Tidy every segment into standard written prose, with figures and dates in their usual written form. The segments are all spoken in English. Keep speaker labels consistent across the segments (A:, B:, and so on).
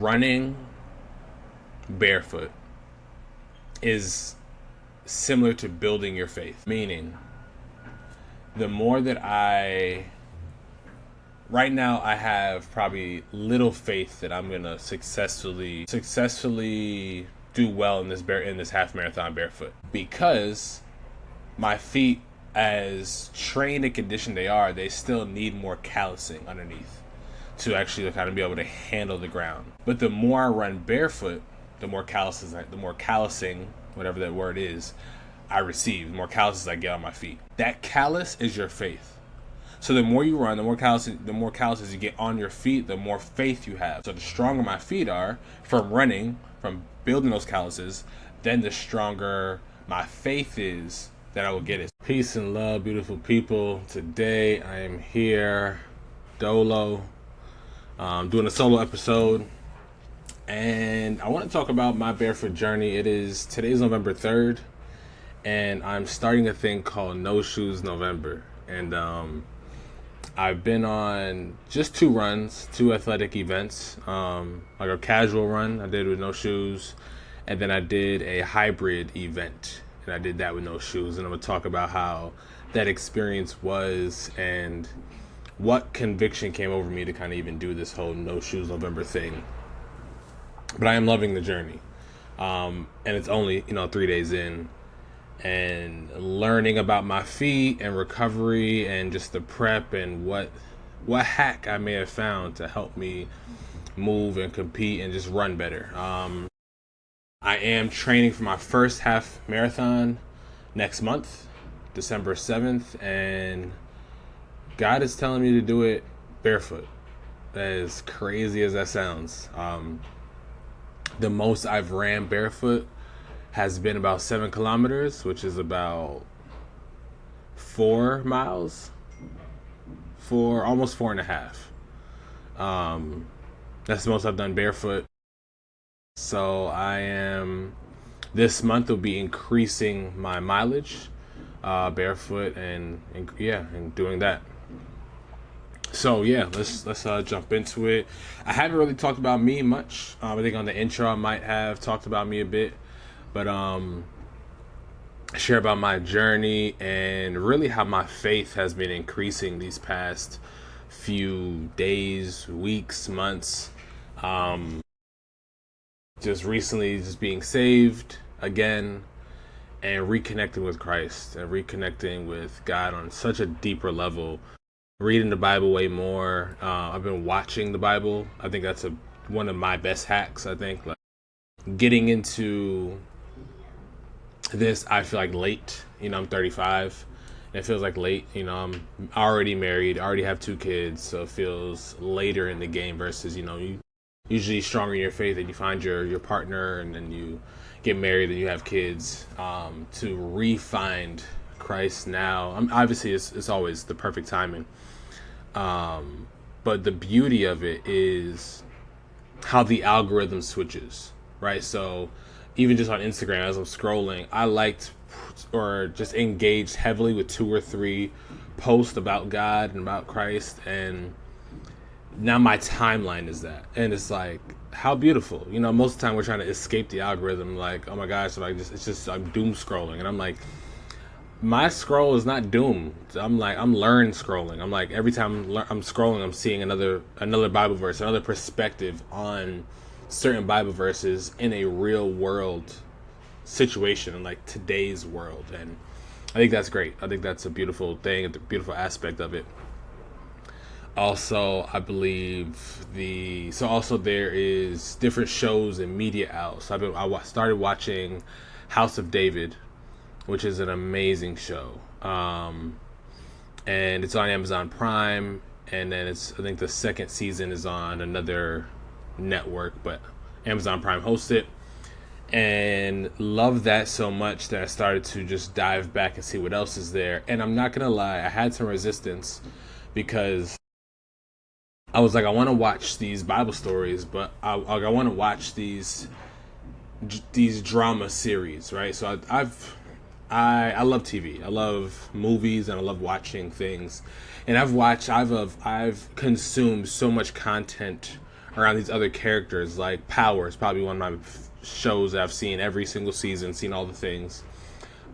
A: Running barefoot is similar to building your faith, meaning the more that right now I have probably little faith that I'm gonna successfully do well in this half marathon barefoot, because my feet, as trained and conditioned they are, they still need more callousing underneath to actually kind of be able to handle the ground. But the more I run barefoot, the more callousing, whatever that word is, I receive, the more calluses I get on my feet. That callus is your faith. So the more you run, the more calluses you get on your feet, the more faith you have. So the stronger my feet are from running, from building those calluses, then the stronger my faith is that I will get it. Peace and love, beautiful people. Today I am here, dolo, doing a solo episode, and I want to talk about my barefoot journey. Today's November 3rd, and I'm starting a thing called No Shoes November. And I've been on just two athletic events, like a casual run I did with no shoes, and then I did a hybrid event, and I did that with no shoes. And I'm going to talk about how that experience was and what conviction came over me to kind of even do this whole No Shoes November thing. But I am loving the journey, and it's only 3 days in, and learning about my feet and recovery and just the prep and what hack I may have found to help me move and compete and just run better. I am training for my first half marathon next month, December 7th, and God is telling me to do it barefoot. As crazy as that sounds, the most I've ran barefoot has been about 7 kilometers, which is about 4 miles, almost 4.5. That's the most I've done barefoot. So this month will be increasing my mileage, barefoot, and doing that. So yeah, let's jump into it. I haven't really talked about me much. I think on the intro I might have talked about me a bit, but share about my journey and really how my faith has been increasing these past few days, weeks, months. Just recently, just being saved again and reconnecting with Christ and reconnecting with God on such a deeper level. Reading the Bible way more. I've been watching the Bible. I think that's one of my best hacks. I think getting into this, I feel like late. I'm 35, and it feels like late. I'm already married, already have 2 kids, so it feels later in the game versus you usually stronger in your faith and you find your partner and then you get married and you have kids. To re-find Christ now, obviously it's always the perfect timing. But the beauty of it is how the algorithm switches, right? So even just on Instagram, as I'm scrolling, I liked or just engaged heavily with 2 or 3 posts about God and about Christ, and now my timeline is that, and it's like, how beautiful. Most of the time we're trying to escape the algorithm, like, oh my gosh, so I'm doom scrolling, and I'm like, my scroll is not doomed. I'm learn scrolling. I'm like, every time I'm scrolling, I'm seeing another Bible verse, another perspective on certain Bible verses in a real world situation, in like today's world. And I think that's great. I think that's a beautiful thing, a beautiful aspect of it. Also, I believe there is different shows and media out. So I started watching House of David, which is an amazing show, and it's on Amazon Prime, and then I think the second season is on another network, but Amazon Prime hosts it, and love that so much that I started to just dive back and see what else is there. And I'm not gonna lie, I had some resistance because I was like, I want to watch these Bible stories, but I want to watch these drama series, right? So I love TV. I love movies, and I love watching things. And I've consumed so much content around these other characters. Like Power is probably one of my shows that I've seen every single season, seen all the things.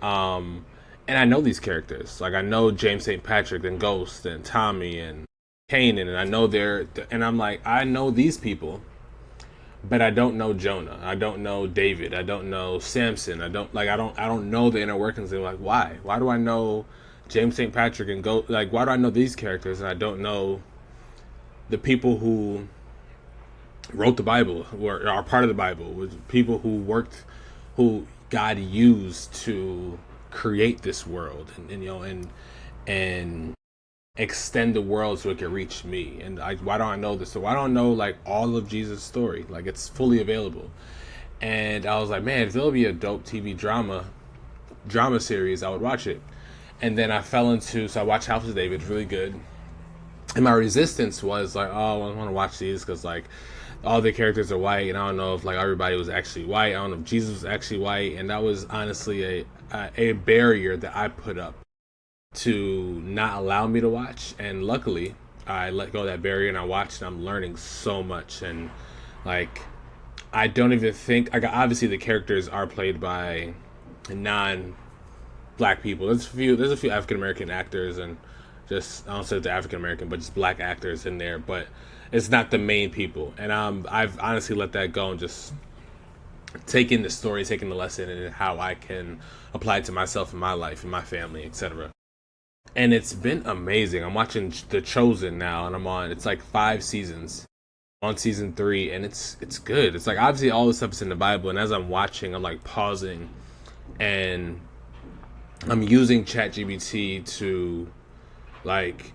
A: And I know these characters. Like I know James St. Patrick and Ghost and Tommy and Kanan, and I know and I'm like, I know these people, but I don't know Jonah. I don't know David. I don't know Samson. I don't know the inner workings. They're like, why? Why do I know James St. Patrick and Ghost? Like, why do I know these characters and I don't know the people who wrote the Bible or are part of the Bible, with people who God used to create this world, and extend the world so it can reach me. And why don't I know this? So why don't I know like all of Jesus' story? Like it's fully available. And I was like, man, if there'll be a dope TV drama series, I would watch it. And then I so I watched House of David, really good. And my resistance was like, oh, I want to watch these because like all the characters are white, and I don't know if like everybody was actually white. I don't know if Jesus was actually white, and that was honestly a barrier that I put up to not allow me to watch. And luckily, I let go of that barrier and I watched, and I'm learning so much. And like, I don't even think obviously the characters are played by non-black people. There's a few African American actors, and just I don't say the African American, but just black actors in there. But it's not the main people. And I've honestly let that go and just taking the story, taking the lesson, and how I can apply it to myself and my life and my family, etc. And it's been amazing. I'm watching The Chosen now, and it's like 5 seasons. I'm on season 3, and it's good. It's like obviously all this stuff is in the Bible, and as I'm watching, I'm like pausing, and I'm using ChatGPT to like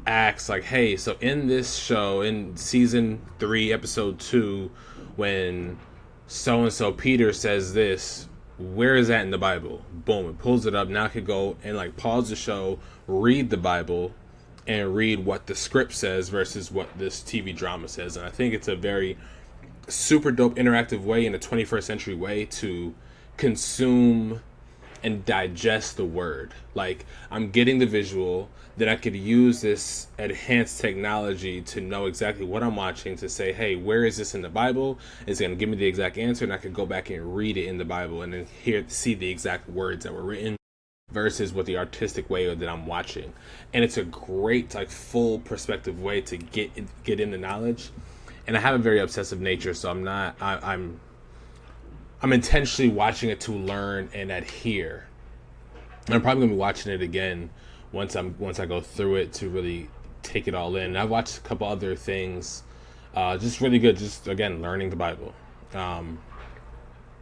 A: ask like, hey, so in this show, in season 3, episode 2, when so and so Peter says this, where is that in the Bible? Boom, it pulls it up. Now I could go and like pause the show, read the Bible, and read what the script says versus what this TV drama says. And I think it's a very super dope interactive way, in a 21st century way, to consume and digest the word. Like, I'm getting the visual, that I could use this enhanced technology to know exactly what I'm watching, to say, hey, where is this in the Bible? It's going to give me the exact answer, and I could go back and read it in the Bible and then see the exact words that were written versus what the artistic way that I'm watching. And it's a great, like, full perspective way to get into knowledge. And I have a very obsessive nature, so I'm intentionally watching it to learn and adhere. And I'm probably gonna be watching it again once I go through it to really take it all in. And I've watched a couple other things, just really good. Just again, learning the Bible, and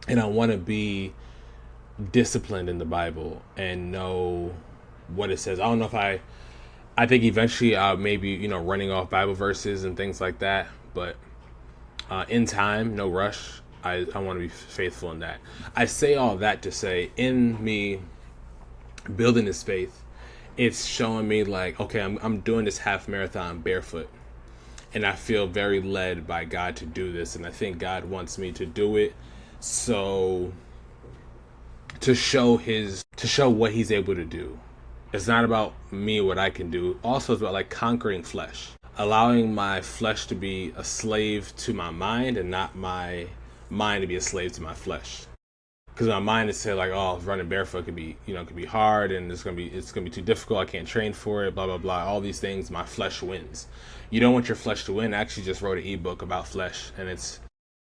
A: I want to be disciplined in the Bible and know what it says. I don't know if I think eventually maybe running off Bible verses and things like that, but in time, no rush. I want to be faithful in that. I say all that to say, in me building this faith, it's showing me like, okay, I'm doing this half marathon barefoot, and I feel very led by God to do this, and I think God wants me to do it so to show what He's able to do. It's not about me, what I can do. Also, it's about like conquering flesh, allowing my flesh to be a slave to my mind, and not my mind to be a slave to my flesh. Because my mind is saying like, oh, running barefoot could be hard, and it's gonna be too difficult. I can't train for it. Blah blah blah. All these things, my flesh wins. You don't want your flesh to win. I actually just wrote an ebook about flesh, and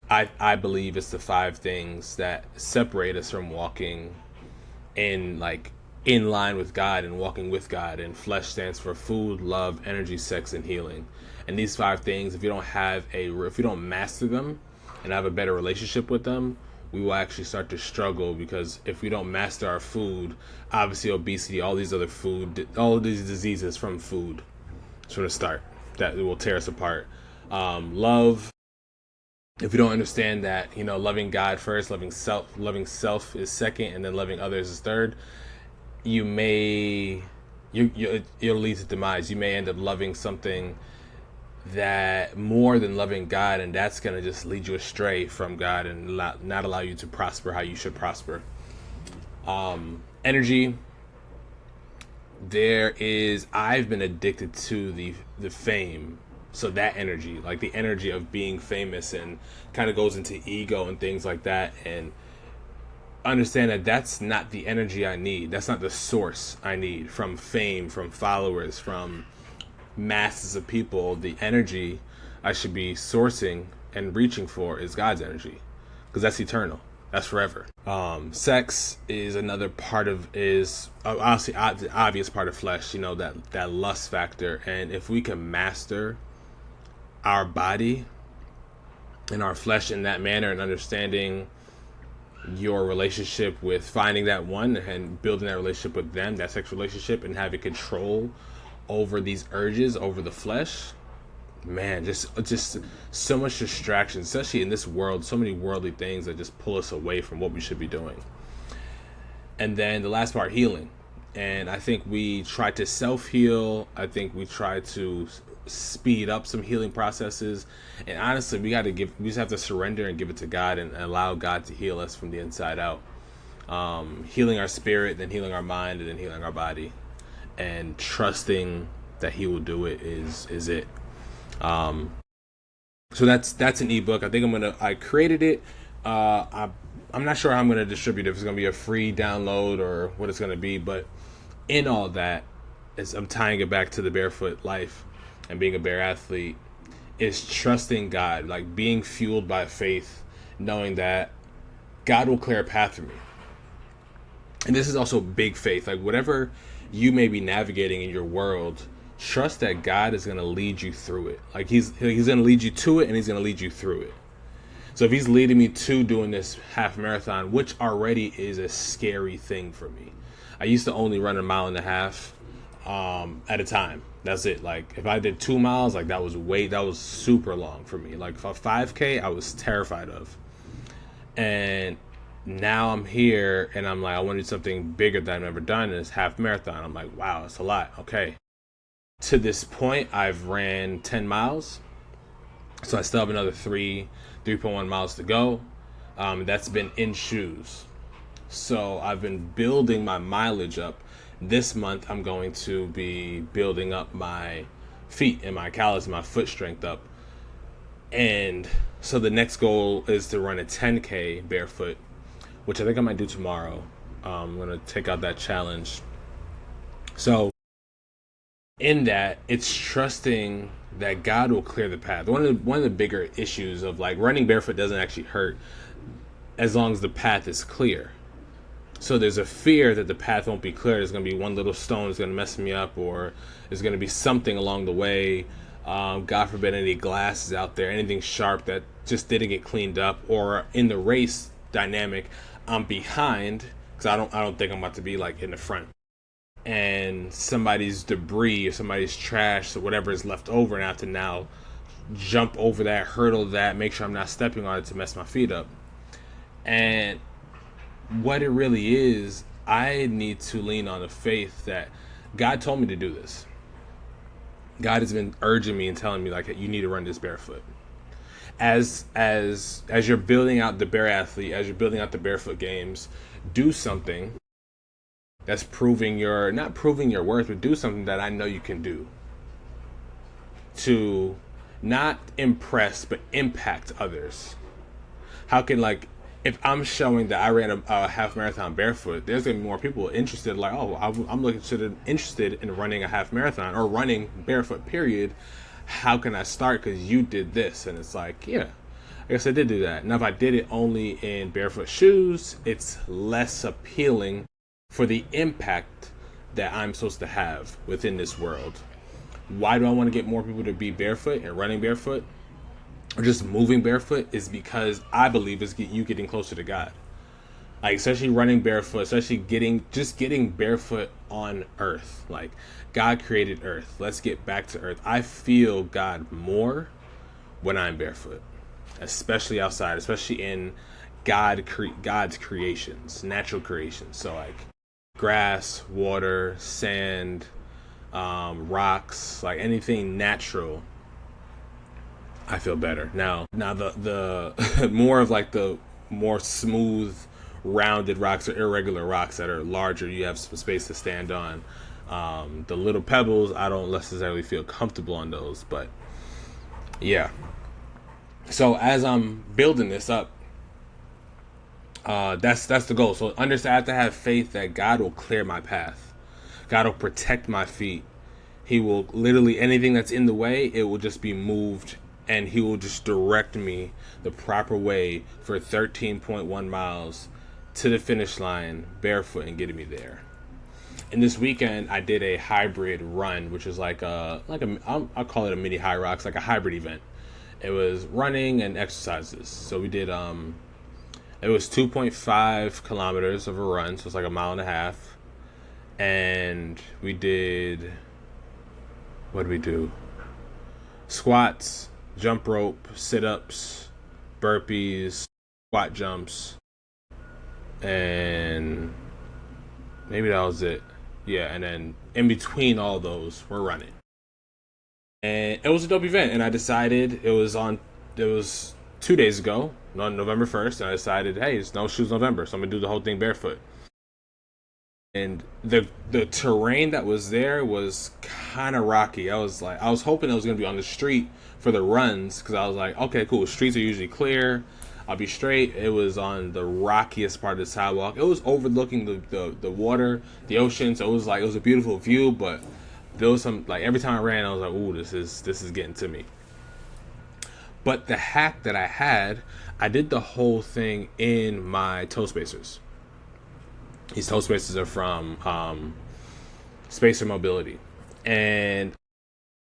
A: I believe it's the 5 things that separate us from walking in line with God and walking with God. And flesh stands for food, love, energy, sex, and healing. And these 5 things, if you don't master them and have a better relationship with them, we will actually start to struggle. Because if we don't master our food, obviously obesity, all these diseases from food, it's from the start, that it will tear us apart. Love, if you don't understand that, loving God first, loving self is second, and then loving others is third, you'll lead to demise. You may end up loving something that more than loving God, and that's going to just lead you astray from God and not allow you to prosper how you should prosper. Energy, I've been addicted to the fame So that energy, like the energy of being famous, and kind of goes into ego and things like that, and understand that that's not the energy I need. That's not the source I need from fame, from followers, from masses of people. The energy I should be sourcing and reaching for is God's energy, because that's eternal. That's forever. Sex is another part of, is obviously the obvious part of flesh. You know, that lust factor, and if we can master our body and our flesh in that manner, and understanding your relationship with finding that one and building that relationship with them, that sexual relationship, and having control over these urges, over the flesh, man, just so much distraction, especially in this world, so many worldly things that just pull us away from what we should be doing. And then the last part, healing. And I think we try to self-heal. I think we try to speed up some healing processes. And honestly, we just have to surrender and give it to God, and allow God to heal us from the inside out. Healing our spirit, then healing our mind, and then healing our body. And trusting that He will do it is it. So that's an ebook. I think I created it. I'm not sure how I'm gonna distribute it, if it's gonna be a free download or what it's gonna be, but in all that, I'm tying it back to the barefoot life and being a bare athlete, is trusting God, like being fueled by faith, knowing that God will clear a path for me. And this is also big faith. Like whatever you may be navigating in your world, trust that God is going to lead you through it. Like he's going to lead you to it, and He's going to lead you through it. So if He's leading me to doing this half marathon, which already is a scary thing for me. I used to only run 1.5 miles at a time. That's it. Like if I did 2 miles, like that was super long for me. Like for 5K, I was terrified of. And now I'm here, and I'm like, I want to do something bigger that I've never done, and it's half marathon. I'm like, wow, it's a lot. Okay. To this point, I've ran 10 miles. So I still have another 3.1 miles to go. That's been in shoes. So I've been building my mileage up. This month, I'm going to be building up my feet and my callus and my foot strength up. And so the next goal is to run a 10K barefoot, which I think I might do tomorrow. I'm going to take out that challenge. So in that, it's trusting that God will clear the path. One of the bigger issues of like running barefoot doesn't actually hurt as long as the path is clear. So there's a fear that the path won't be clear. There's going to be one little stone that's going to mess me up, or there's going to be something along the way. God forbid any glasses out there, anything sharp that just didn't get cleaned up, or in the race dynamic, I'm behind because I don't think I'm about to be like in the front. And somebody's debris or somebody's trash or whatever is left over, and I have to now jump over that, hurdle that, make sure I'm not stepping on it to mess my feet up. And what it really is, I need to lean on the faith that God told me to do this. God has been urging me and telling me like, you need to run this barefoot. As you're building out the bare athlete, as you're building out the barefoot games, do something that's not proving your worth, but do something that I know you can do to not impress, but impact others. How can, like, if I'm showing that I ran a half marathon barefoot, there's going to be more people interested, like, oh, I'm interested in running a half marathon or running barefoot, period. How can I start? Because you did this. And it's like, yeah, I guess I did do that. Now, if I did it only in barefoot shoes, it's less appealing for the impact that I'm supposed to have within this world. Why do I want to get more people to be barefoot and running barefoot or just moving barefoot? Is because I believe it's you getting closer to God. Like, especially running barefoot, especially getting barefoot on earth. Like, God created earth. Let's get back to earth. I feel God more when I'm barefoot, especially outside, especially in God's creations, natural creations. So like grass, water, sand, rocks, like anything natural, I feel better. Now the more of like the more smooth, rounded rocks or irregular rocks that are larger, you have some space to stand on. The little pebbles, I don't necessarily feel comfortable on those, but Yeah. So as I'm building this up, that's the goal. So understand, I have to have faith that God will clear my path. God will protect my feet. He will literally, anything that's in the way, it will just be moved, and He will just direct me the proper way for 13.1 miles to the finish line barefoot and getting me there. And this weekend I did a hybrid run, which is I'll call it a mini high rocks, like a hybrid event. It was running and exercises. So we did it was 2.5 kilometers of a run, so it's like a mile and a half. And we did, what did we do? Squats, jump rope, sit-ups, burpees, squat jumps, and maybe that was it. Yeah, and then in between all those, we're running. And it was a dope event, and I decided it was 2 days ago, on November 1st, and I decided, hey, it's No Shoes November, so I'm gonna do the whole thing barefoot. And the terrain that was there was kind of rocky. I was hoping it was gonna be on the street for the runs, because I was like, okay, cool. Streets are usually clear. I'll be straight. It was on the rockiest part of the sidewalk. It was overlooking the water, the ocean. So it was a beautiful view. But there was some, like, every time I ran, I was like, ooh, this is getting to me. But the hack that I had, I did the whole thing in my toe spacers. These toe spacers are from Spacer Mobility, and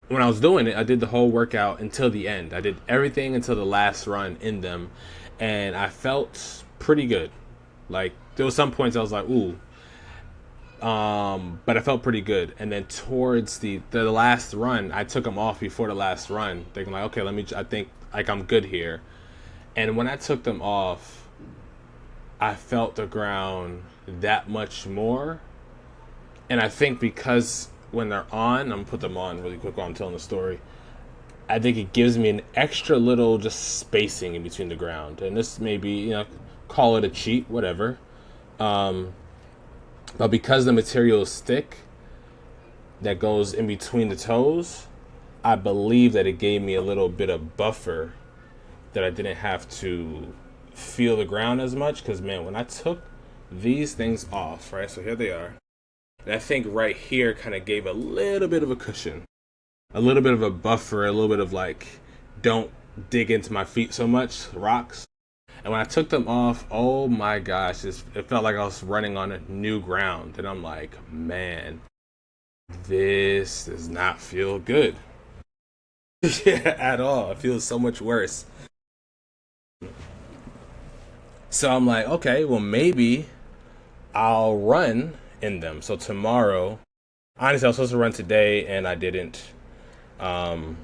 A: when I was doing it, I did the whole workout until the end. I did everything until the last run in them, and I felt pretty good. Like, there was some points I was like, ooh, but I felt pretty good. And then towards the last run, I took them off before the last run, thinking like, okay, I think like I'm good here. And when I took them off, I felt the ground that much more. And I think because when they're on, I'm gonna put them on really quick while I'm telling the story. I think it gives me an extra little just spacing in between the ground. And this may be, call it a cheat, whatever. But because the material is thick that goes in between the toes, I believe that it gave me a little bit of buffer that I didn't have to feel the ground as much. Because, man, when I took these things off, right, so here they are. And I think right here kind of gave a little bit of a cushion, a little bit of a buffer, a little bit of like, don't dig into my feet so much, rocks. And when I took them off, oh my gosh, it felt like I was running on a new ground. And I'm like, man, this does not feel good. Yeah, at all. It feels so much worse. So I'm like, okay, well, maybe I'll run in them. So tomorrow, honestly, I was supposed to run today and I didn't. Um,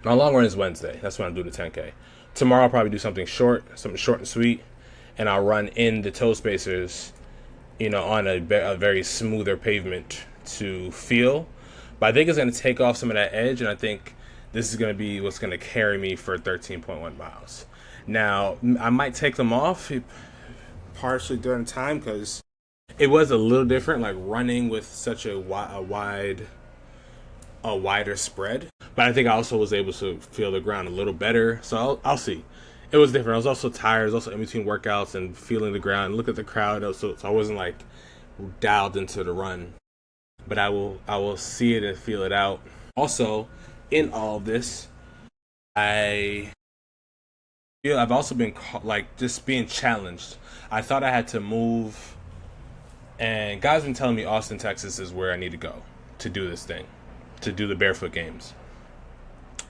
A: my long run is Wednesday. That's when I do the 10K. Tomorrow I'll probably do something short and sweet, and I'll run in the toe spacers, on a very smoother pavement to feel. But I think it's going to take off some of that edge, and I think this is going to be what's going to carry me for 13.1 miles. Now, I might take them off partially during time because it was a little different, like running with such a wider spread. But I think I also was able to feel the ground a little better. So I'll see. It was different. I was also tired. I was also in between workouts and feeling the ground. Look at the crowd. So I wasn't like dialed into the run. But I will see it and feel it out. Also, in all of this, I feel I've also been like just being challenged. I thought I had to move, and God's been telling me Austin, Texas is where I need to go to do this thing, to do the Barefoot Games.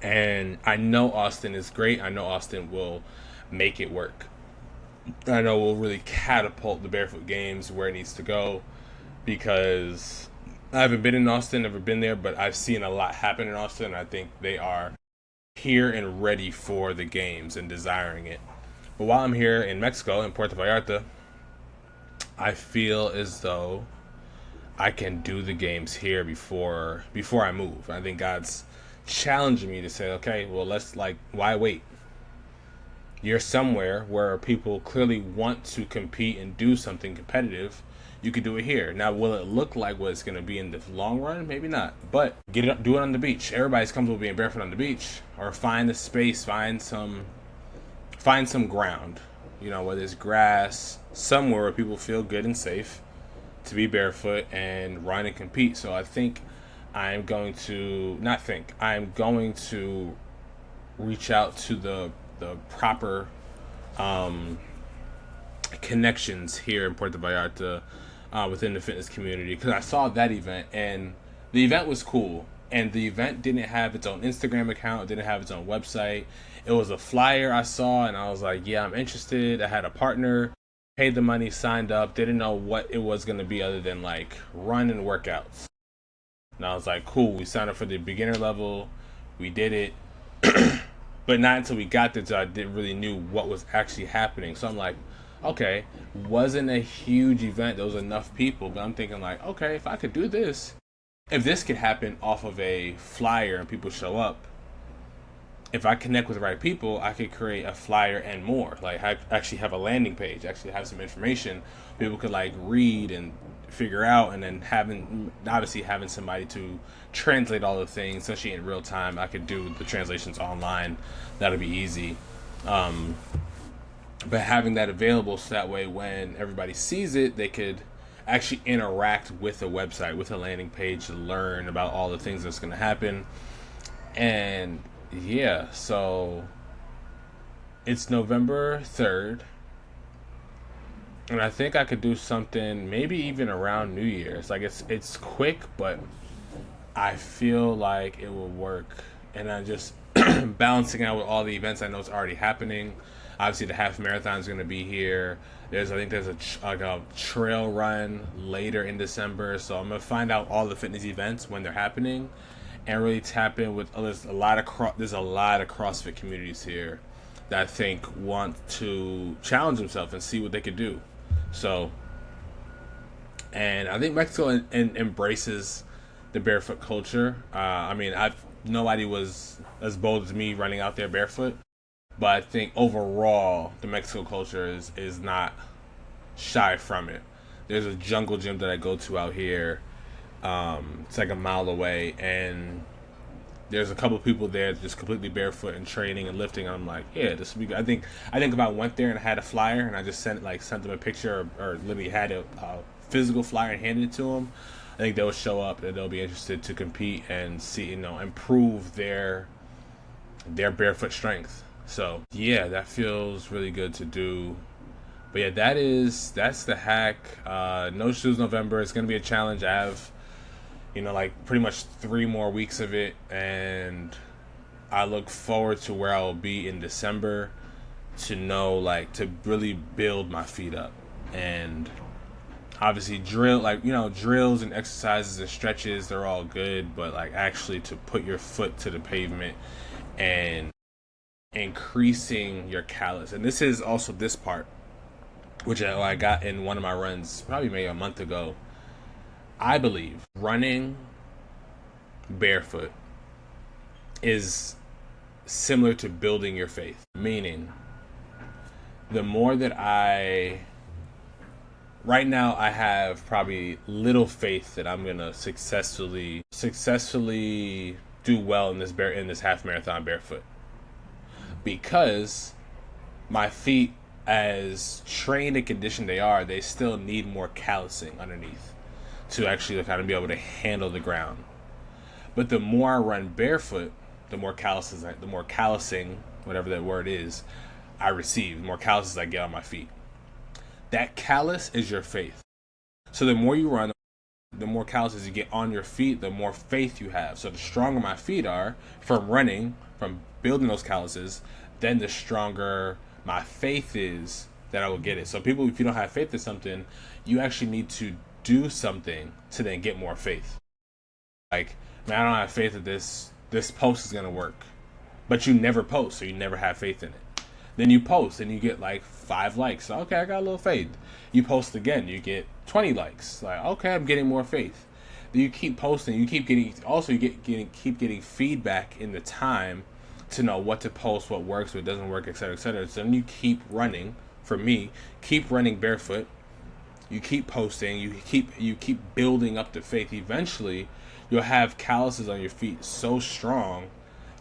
A: And I know Austin is great. I know Austin will make it work. I know we'll really catapult the Barefoot Games where it needs to go, because I haven't been in Austin, never been there, but I've seen a lot happen in Austin. I think they are here and ready for the games and desiring it. But while I'm here in Mexico, in Puerto Vallarta, I feel as though I can do the games here before I move. I think God's challenging me to say, okay, well, why wait? You're somewhere where people clearly want to compete and do something competitive. you could do it here. Now, will it look like what it's going to be in the long run? Maybe not. But do it on the beach. Everybody's comfortable being barefoot on the beach, or find a space, find some ground. Whether it's grass, somewhere where people feel good and safe to be barefoot and run and compete. So I think I'm going to reach out to the proper connections here in Puerto Vallarta within the fitness community, because I saw that event and the event was cool, and the event didn't have its own Instagram account, it didn't have its own website. It was a flyer I saw and I was like, yeah, I'm interested. I had a partner, paid the money, signed up, didn't know what it was going to be other than like run and workouts. And I was like, cool, we signed up for the beginner level, we did it. But not until we got there I didn't really knew what was actually happening. So I'm like, okay, wasn't a huge event, there was enough people, but I'm thinking like, okay, if I could do this, if this could happen off of a flyer and people show up, if I connect with the right people, I could create a flyer and more. Like, I actually have a landing page, actually have some information people could like read and figure out, and then having somebody to translate all the things, especially in real time. I could do the translations online. That'll be easy. But having that available so that way when everybody sees it, they could actually interact with the website, with a landing page, to learn about all the things that's going to happen. And yeah, so it's November 3rd. And I think I could do something maybe even around New Year's. Like, it's quick, but I feel like it will work. And I'm just balancing out with all the events I know is already happening. Obviously, the half marathon is going to be here. I think there's a trail run later in December. So I'm going to find out all the fitness events when they're happening and really tap in with others. There's a lot of CrossFit communities here that I think want to challenge themselves and see what they could do. So, and I think Mexico embraces the barefoot culture. Nobody was as bold as me running out there barefoot, but I think overall the Mexico culture is not shy from it. There's a jungle gym that I go to out here. It's like a mile away, and there's a couple people there just completely barefoot and training and lifting. And I'm like, yeah, this would be good. I think if I went there and I had a flyer and I just sent them a picture or literally had a physical flyer and handed it to them, I think they'll show up and they'll be interested to compete and see, improve their barefoot strength. So yeah, that feels really good to do. But yeah, that's the hack. No Shoes November. It's gonna be a challenge. I have pretty much 3 more weeks of it, and I look forward to where I will be in December to to really build my feet up. And obviously drills and exercises and stretches, they're all good, but actually to put your foot to the pavement and increasing your callus. And this is also this part, which I got in one of my runs probably maybe a month ago. I believe running barefoot is similar to building your faith. Meaning, the more that right now I have probably little faith that I'm gonna successfully do well in this half marathon barefoot, because my feet, as trained and conditioned they still need more callusing underneath to actually kind of be able to handle the ground. But the more I run barefoot, the more callusing, whatever that word is, I receive, the more calluses I get on my feet. That callus is your faith. So the more you run, the more calluses you get on your feet, the more faith you have. So the stronger my feet are from running, from building those calluses, then the stronger my faith is that I will get it. So people, if you don't have faith in something, you actually need to do something to then get more faith. Like, man, I don't have faith that this post is gonna work, but you never post, so you never have faith in it. Then you post and you get 5 likes. So, okay, I got a little faith. You post again, you get 20 likes. Okay, I'm getting more faith. Then you keep posting, you keep getting feedback in the time to know what to post, what works, what doesn't work, etc., etc. So then you keep running. For me, keep running barefoot. you keep posting, you keep building up the faith. Eventually, you'll have calluses on your feet so strong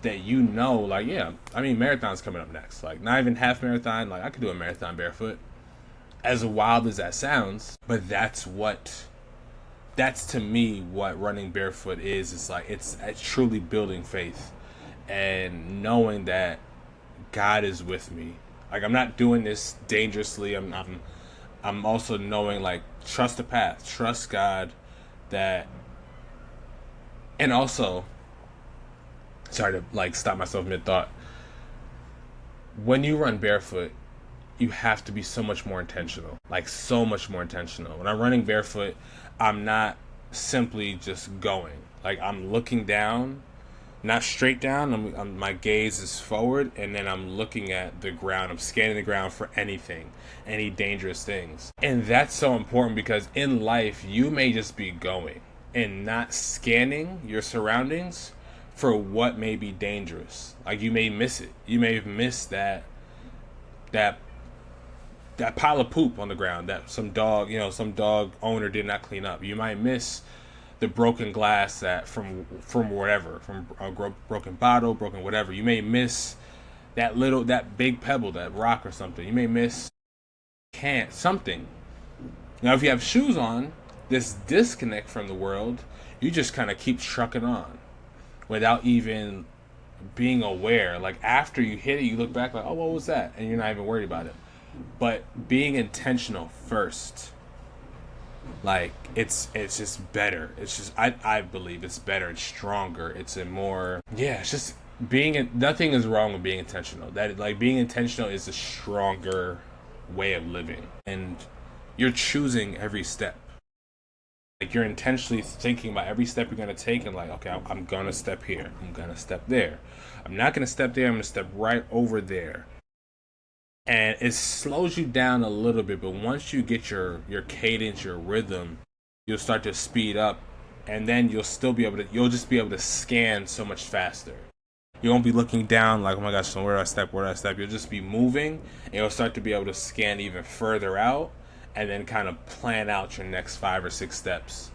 A: that like, yeah, I mean, marathon's coming up next. Like, not even half marathon. Like, I could do a marathon barefoot. As wild as that sounds, but that's to me what running barefoot is. It's like it's truly building faith and knowing that God is with me. Like, I'm not doing this dangerously. I'm also knowing, like, trust the path, trust God, that, and also, sorry to like stop myself mid thought. When you run barefoot, you have to be so much more intentional, like so much more intentional. When I'm running barefoot, I'm not simply just going. Like, I'm looking down, not straight down. My gaze is forward, and then I'm looking at the ground. I'm scanning the ground for anything, any dangerous things. And that's so important because in life, you may just be going and not scanning your surroundings for what may be dangerous. Like, you may miss it. You may have missed that pile of poop on the ground that some dog owner did not clean up. You might miss the broken glass that from whatever, from a broken bottle, broken whatever. You may miss that big pebble, that rock or something. You may miss something. Now, if you have shoes on, this disconnect from the world, you just kind of keep trucking on without even being aware. Like, after you hit it, you look back like, oh, what was that? And you're not even worried about it. But being intentional first, like, it's just better. It's just, I believe it's better. It's stronger. It's a more, yeah, it's just nothing is wrong with being intentional. That, like, being intentional is a stronger way of living. And you're choosing every step. Like, you're intentionally thinking about every step you're going to take and, like, okay, I'm going to step here. I'm going to step there. I'm not going to step there. I'm going to step right over there. And it slows you down a little bit, but once you get your cadence, your rhythm, you'll start to speed up, and then you'll just be able to scan so much faster. You won't be looking down like, oh my gosh, so where do I step? You'll just be moving, and you'll start to be able to scan even further out, and then kind of plan out your next 5 or 6 steps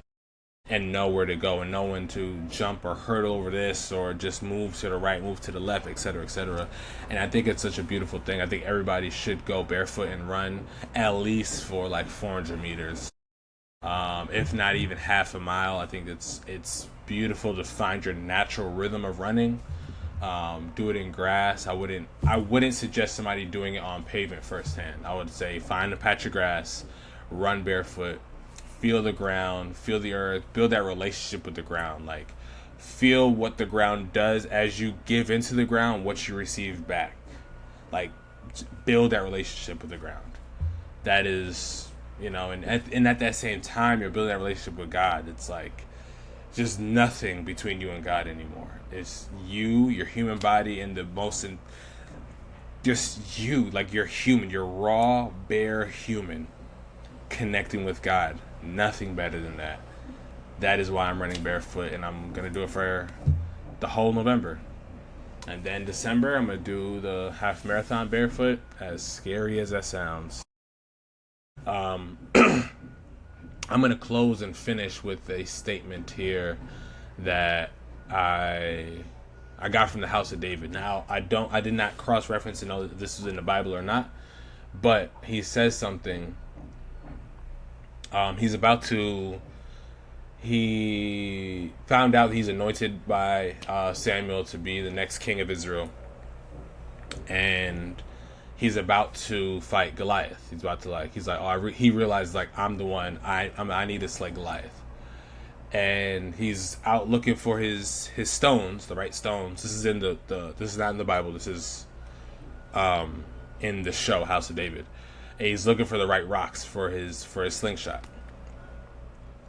A: and know where to go and know when to jump or hurdle over this or just move to the right, move to the left, etc., etc. And I think it's such a beautiful thing. I think everybody should go barefoot and run at least for like 400 meters, if not even half a mile. I think it's beautiful to find your natural rhythm of running. Do it in grass. I wouldn't suggest somebody doing it on pavement firsthand. I would say find a patch of grass, run barefoot, feel the ground, feel the earth, build that relationship with the ground. Like, feel what the ground does as you give into the ground, what you receive back. Like, build that relationship with the ground. That is, and at that same time, you're building that relationship with God. It's like just nothing between you and God anymore. It's you, your human body, and just you, like, you're human, you're raw, bare human, connecting with God. Nothing better than that. That is why I'm running barefoot, and I'm gonna do it for the whole November. And then December, I'm gonna do the half marathon barefoot. As scary as that sounds, I'm gonna close and finish with a statement here that I got from the House of David. Now, I did not cross-reference to know that this is in the Bible or not, but he says something. He found out he's anointed by Samuel to be the next king of Israel, and he's about to fight Goliath. He realized, like, I'm the one. I need to slay Goliath, and he's out looking for his stones, the right stones. This is in this is not in the Bible. This is in the show House of David. And he's looking for the right rocks for his slingshot.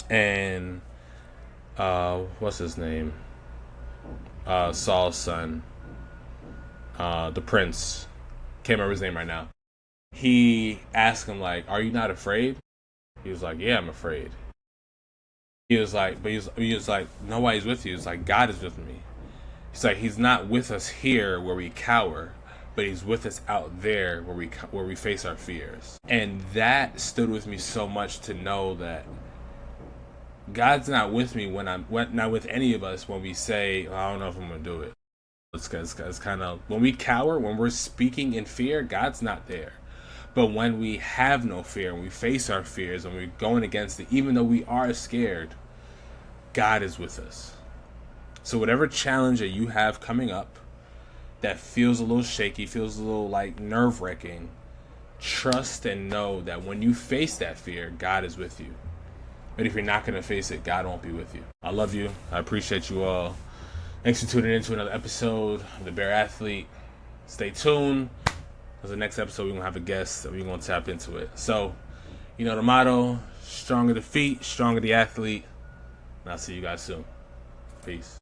A: And what's his name? Saul's son, the prince. Can't remember his name right now. He asked him, like, "Are you not afraid?" He was like, "Yeah, I'm afraid." He was like, "Nobody's with you." He's like, "God is with me." He's like, "He's not with us here where we cower, but he's with us out there where we face our fears. And that stood with me so much, to know that God's not with me not with any of us when we say, I don't know if I'm going to do it. It's kind of, when we cower, when we're speaking in fear, God's not there. But when we have no fear, when we face our fears, and we're going against it, even though we are scared, God is with us. So whatever challenge that you have coming up that feels a little shaky, feels a little like nerve-wracking, trust and know that when you face that fear, God is with you. But if you're not going to face it, God won't be with you. I love you. I appreciate you all. Thanks for tuning in to another episode of The Bare Athlete. Stay tuned, because the next episode we're going to have a guest and we're going to tap into it. So, you know the motto, stronger the feet, stronger the athlete. And I'll see you guys soon. Peace.